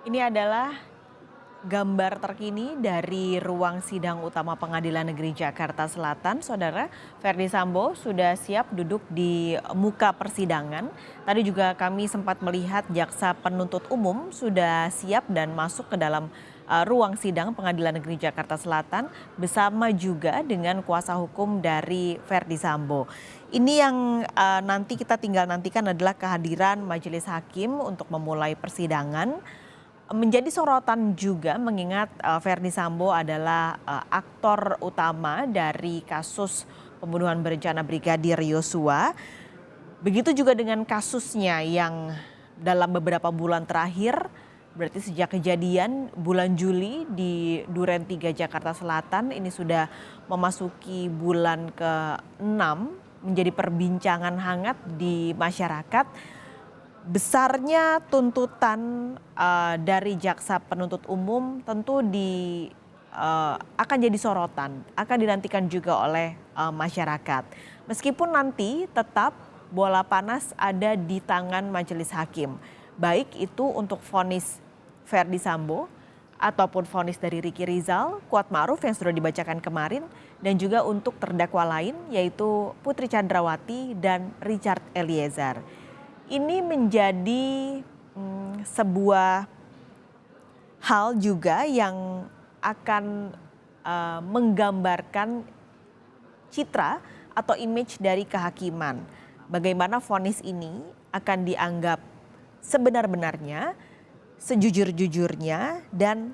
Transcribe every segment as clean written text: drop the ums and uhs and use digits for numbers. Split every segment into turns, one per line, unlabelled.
Ini adalah gambar terkini dari ruang sidang utama Pengadilan Negeri Jakarta Selatan. Saudara, Verdi Sambo sudah siap duduk di muka persidangan. Tadi juga kami sempat melihat jaksa penuntut umum sudah siap dan masuk ke dalam ruang sidang Pengadilan Negeri Jakarta Selatan bersama juga dengan kuasa hukum dari Verdi Sambo. Ini yang nanti kita tinggal nantikan adalah kehadiran majelis hakim untuk memulai persidangan. Menjadi sorotan juga mengingat Verdi Sambo adalah aktor utama dari kasus pembunuhan berencana Brigadir Yosua. Begitu juga dengan kasusnya yang dalam beberapa bulan terakhir, berarti sejak kejadian bulan Juli di Duren 3 Jakarta Selatan, ini sudah memasuki bulan ke-6, menjadi perbincangan hangat di masyarakat. Besarnya tuntutan dari jaksa penuntut umum tentu akan jadi sorotan, akan dinantikan juga oleh masyarakat. Meskipun nanti tetap bola panas ada di tangan majelis hakim, baik itu untuk vonis Verdi Sambo ataupun vonis dari Ricky Rizal, Kuat Ma'ruf yang sudah dibacakan kemarin, dan juga untuk terdakwa lain yaitu Putri Chandrawati dan Richard Eliezer. Ini menjadi sebuah hal juga yang akan menggambarkan citra atau image dari kehakiman. Bagaimana vonis ini akan dianggap sebenar-benarnya, sejujur-jujurnya, dan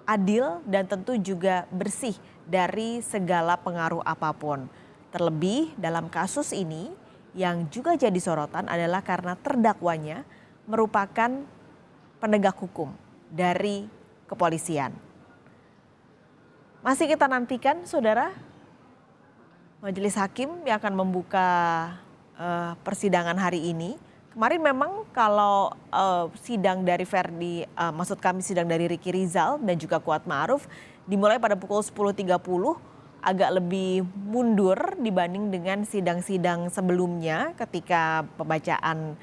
adil dan tentu juga bersih dari segala pengaruh apapun. Terlebih dalam kasus ini, yang juga jadi sorotan adalah karena terdakwanya merupakan penegak hukum dari kepolisian. Masih kita nantikan, saudara, majelis hakim yang akan membuka persidangan hari ini. Kemarin memang kalau sidang dari maksud kami sidang dari Ricky Rizal dan juga Kuat Ma'ruf dimulai pada pukul 10.30. Agak lebih mundur dibanding dengan sidang-sidang sebelumnya ketika pembacaan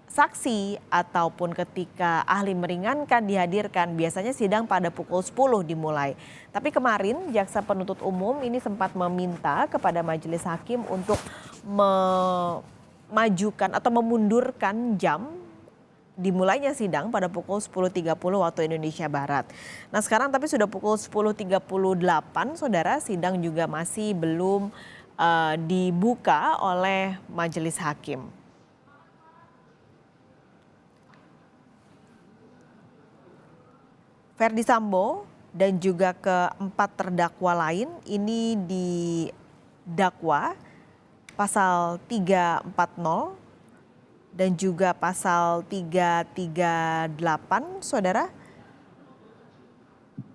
saksi ataupun ketika ahli meringankan dihadirkan. Biasanya sidang pada pukul 10 dimulai. Tapi kemarin jaksa penuntut umum ini sempat meminta kepada majelis hakim untuk memajukan atau memundurkan jam dimulainya sidang pada pukul 10.30 waktu Indonesia Barat. Nah sekarang tapi sudah pukul 10.38, saudara, sidang juga masih belum dibuka oleh majelis hakim. Verdi Sambo dan juga keempat terdakwa lain ini didakwa pasal 340 dan juga pasal 338, saudara.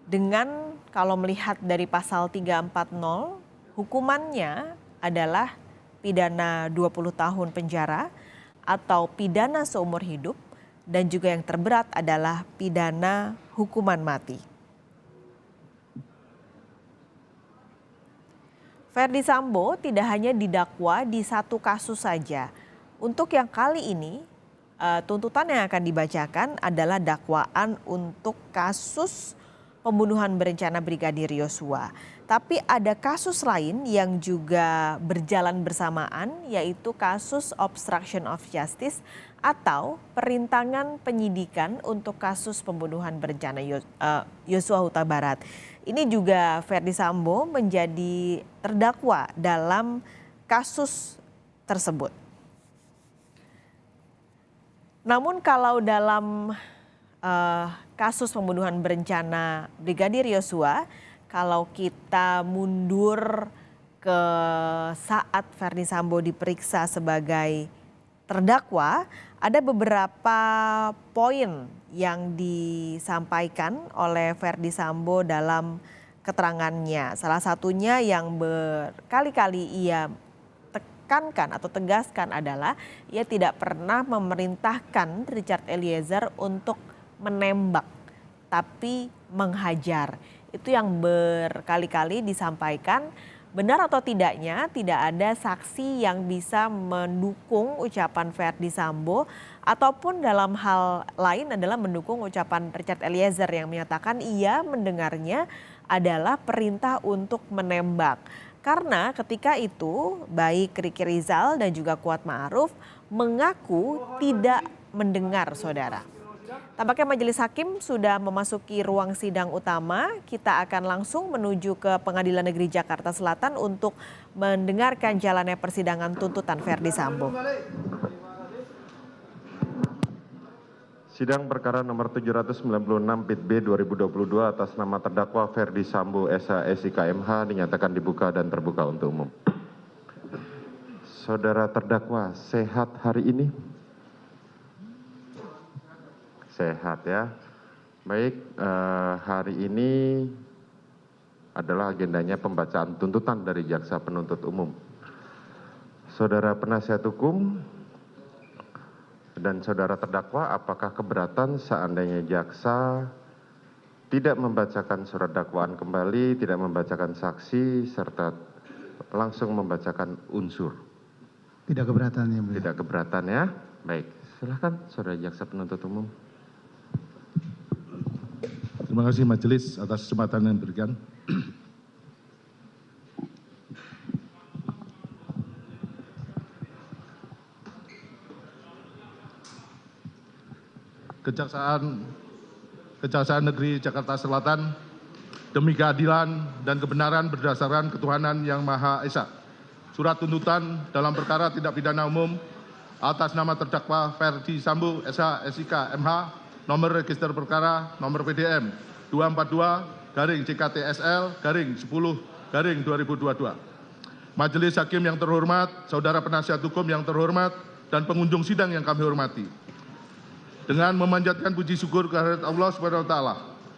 Dengan kalau melihat dari pasal 340, hukumannya adalah pidana 20 tahun penjara atau pidana seumur hidup, dan juga yang terberat adalah pidana hukuman mati. Verdi Sambo tidak hanya didakwa di satu kasus saja. Untuk yang kali ini, tuntutan yang akan dibacakan adalah dakwaan untuk kasus pembunuhan berencana Brigadir Yosua. Tapi ada kasus lain yang juga berjalan bersamaan, yaitu kasus obstruction of justice atau perintangan penyidikan untuk kasus pembunuhan berencana Yosua Huta Barat. Ini juga Verdi Sambo menjadi terdakwa dalam kasus tersebut. Namun kalau dalam kasus pembunuhan berencana Brigadir Yosua, kalau kita mundur ke saat Verdi Sambo diperiksa sebagai terdakwa, ada beberapa poin yang disampaikan oleh Verdi Sambo dalam keterangannya. Salah satunya yang berkali-kali ia tekankan atau tegaskan adalah ia tidak pernah memerintahkan Richard Eliezer untuk menembak, tapi menghajar. Itu yang berkali-kali disampaikan Benar atau tidaknya tidak ada saksi yang bisa mendukung ucapan Verdi Sambo ataupun dalam hal lain adalah mendukung ucapan Richard Eliezer yang menyatakan ia mendengarnya adalah perintah untuk menembak. Karena ketika itu baik Ricky Rizal dan juga Kuat Ma'ruf mengaku tidak mendengar, saudara. Tampaknya majelis hakim sudah memasuki ruang sidang utama. Kita akan langsung menuju ke Pengadilan Negeri Jakarta Selatan untuk mendengarkan jalannya persidangan tuntutan Verdi Sambo.
Sidang perkara nomor 796 Pit B 2022 atas nama terdakwa Verdi Sambo SH MH dinyatakan dibuka dan terbuka untuk umum. Saudara terdakwa sehat hari ini? Sehat ya. Baik, hari ini adalah agendanya pembacaan tuntutan dari jaksa penuntut umum. Saudara penasihat hukum dan saudara terdakwa, apakah keberatan seandainya jaksa tidak membacakan surat dakwaan kembali, tidak membacakan saksi, serta langsung membacakan unsur?
Tidak keberatan ya, Mulia.
Tidak keberatan ya. Baik, silakan saudara jaksa penuntut umum.
Terima kasih majelis atas kesempatan yang diberikan. Kejaksaan Negeri Jakarta Selatan demi keadilan dan kebenaran berdasarkan ketuhanan yang Maha Esa. Surat tuntutan dalam perkara tindak pidana umum atas nama terdakwa Verdi Sambo SH MH nomor register perkara nomor PDM 242-JKTSL-10-2022. Majelis hakim yang terhormat, saudara penasihat hukum yang terhormat, dan pengunjung sidang yang kami hormati. Dengan memanjatkan puji syukur kehadirat Allah SWT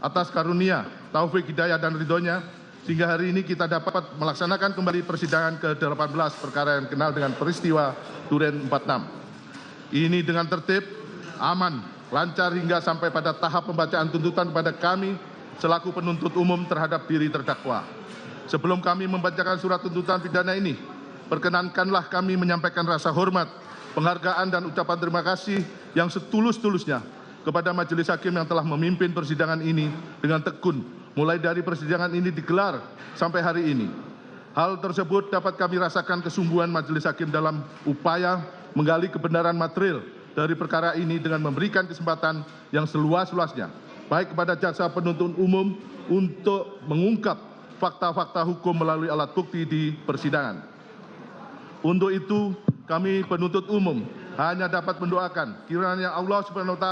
atas karunia, taufik, hidayah, dan ridhonya, sehingga hari ini kita dapat melaksanakan kembali persidangan ke-18 perkara yang dikenal dengan peristiwa Duren 46. Ini dengan tertib, aman, lancar hingga sampai pada tahap pembacaan tuntutan pada kami selaku penuntut umum terhadap diri terdakwa. Sebelum kami membacakan surat tuntutan pidana ini, perkenankanlah kami menyampaikan rasa hormat, penghargaan dan ucapan terima kasih yang setulus-tulusnya kepada majelis hakim yang telah memimpin persidangan ini dengan tekun, mulai dari persidangan ini digelar sampai hari ini. Hal tersebut dapat kami rasakan kesungguhan majelis hakim dalam upaya menggali kebenaran material dari perkara ini dengan memberikan kesempatan yang seluas-luasnya, baik kepada jaksa penuntut umum untuk mengungkap fakta-fakta hukum melalui alat bukti di persidangan. Untuk itu, kami penuntut umum hanya dapat mendoakan kiranya Allah SWT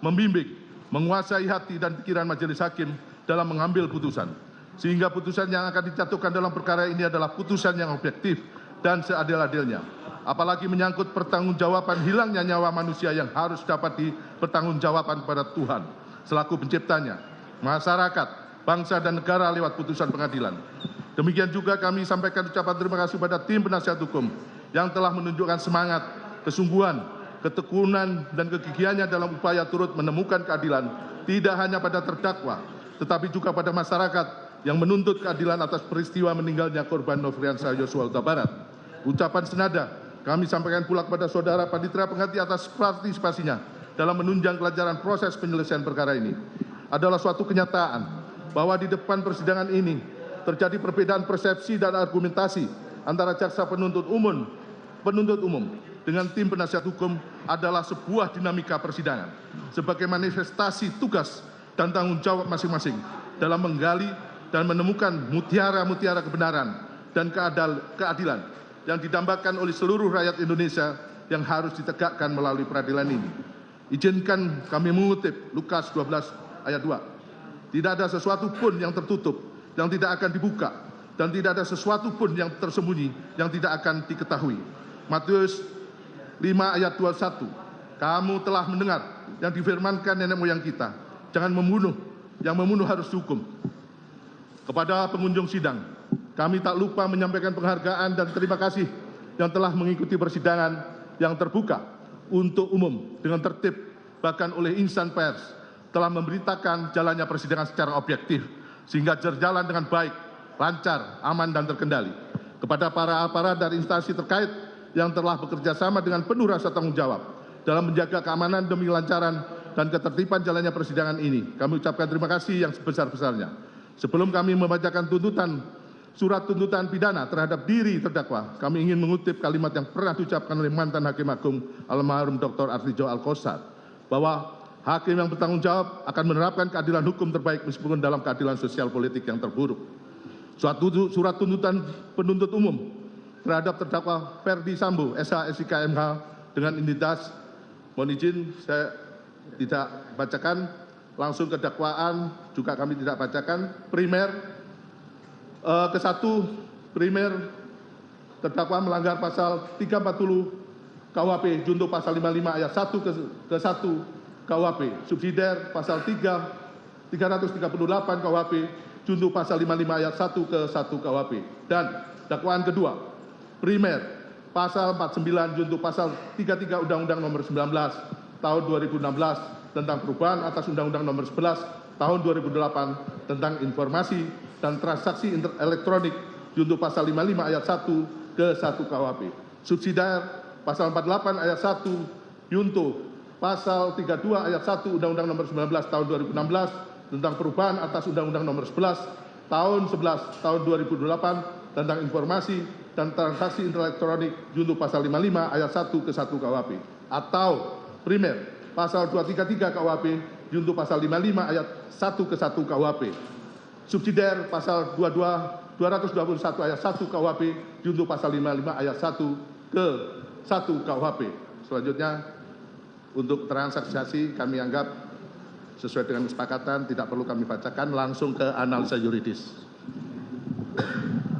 membimbing, menguasai hati dan pikiran majelis hakim dalam mengambil putusan, sehingga putusan yang akan dijatuhkan dalam perkara ini adalah putusan yang objektif dan seadil-adilnya. Apalagi menyangkut pertanggungjawaban hilangnya nyawa manusia yang harus dapat dipertanggungjawabkan kepada Tuhan selaku penciptanya, masyarakat, bangsa dan negara lewat putusan pengadilan. Demikian juga kami sampaikan ucapan terima kasih pada tim penasihat hukum yang telah menunjukkan semangat, kesungguhan, ketekunan, dan kegigihannya dalam upaya turut menemukan keadilan tidak hanya pada terdakwa, tetapi juga pada masyarakat yang menuntut keadilan atas peristiwa meninggalnya korban Nofriansah Yosua Huta Barat. Ucapan senada kami sampaikan pula kepada saudara Panitera Pengganti atas partisipasinya dalam menunjang kelancaran proses penyelesaian perkara ini. Adalah suatu kenyataan bahwa di depan persidangan ini terjadi perbedaan persepsi dan argumentasi antara jaksa penuntut umum dengan tim penasihat hukum adalah sebuah dinamika persidangan sebagai manifestasi tugas dan tanggung jawab masing-masing dalam menggali dan menemukan mutiara-mutiara kebenaran dan keadilan yang didambakan oleh seluruh rakyat Indonesia yang harus ditegakkan melalui peradilan ini. Izinkan kami mengutip Lukas 12 ayat 2. Tidak ada sesuatu pun yang tertutup yang tidak akan dibuka, dan tidak ada sesuatu pun yang tersembunyi yang tidak akan diketahui. Matius 5 ayat 21. Kamu telah mendengar yang difirmankan nenek moyang kita, jangan membunuh, yang membunuh harus dihukum. Kepada pengunjung sidang, kami tak lupa menyampaikan penghargaan dan terima kasih yang telah mengikuti persidangan yang terbuka untuk umum dengan tertib, bahkan oleh insan pers telah memberitakan jalannya persidangan secara objektif sehingga berjalan dengan baik lancar, aman, dan terkendali. Kepada para aparat dan instansi terkait yang telah bekerja sama dengan penuh rasa tanggung jawab dalam menjaga keamanan demi kelancaran dan ketertiban jalannya persidangan ini, kami ucapkan terima kasih yang sebesar-besarnya. Sebelum kami membacakan surat tuntutan pidana terhadap diri terdakwa, kami ingin mengutip kalimat yang pernah diucapkan oleh mantan Hakim Agung almarhum Dr. Artijo Alkostar, bahwa hakim yang bertanggung jawab akan menerapkan keadilan hukum terbaik meskipun dalam keadilan sosial politik yang terburuk. Surat tuntutan penuntut umum terhadap terdakwa Ferdi Sambo, SH, SIK, MH dengan identitas, mohon izin saya tidak bacakan, langsung ke dakwaan juga kami tidak bacakan. Primer, primer terdakwa melanggar pasal 340 KUHP junto pasal 55 ayat 1 ke 1 KUHP, subsidiar pasal 338 KUHP junto pasal 55 ayat 1 ke 1 KUHP. Dan dakwaan kedua, primer pasal 49 junto pasal 33 Undang-Undang Nomor 19 Tahun 2016 tentang perubahan atas Undang-Undang Nomor 11 Tahun 2008 tentang informasi dan transaksi elektronik junto pasal 55 ayat 1 ke 1 KUHP. Subsidiar pasal 48 ayat 1 junto pasal 32 ayat 1 Undang-Undang Nomor 19 Tahun 2016 tentang perubahan atas Undang-Undang Nomor 11 Tahun 2008 tentang informasi dan transaksi elektronik junto pasal 55 ayat 1 ke 1 KUHP. Atau primer pasal 233 KUHP junto pasal 55 ayat 1 ke 1 KUHP. Subsidiar pasal 221 ayat 1 KUHP junto pasal 55 ayat 1 ke 1 KUHP. Selanjutnya, untuk transaksi kami anggap sesuai dengan kesepakatan tidak perlu kami bacakan, langsung ke analisa yuridis.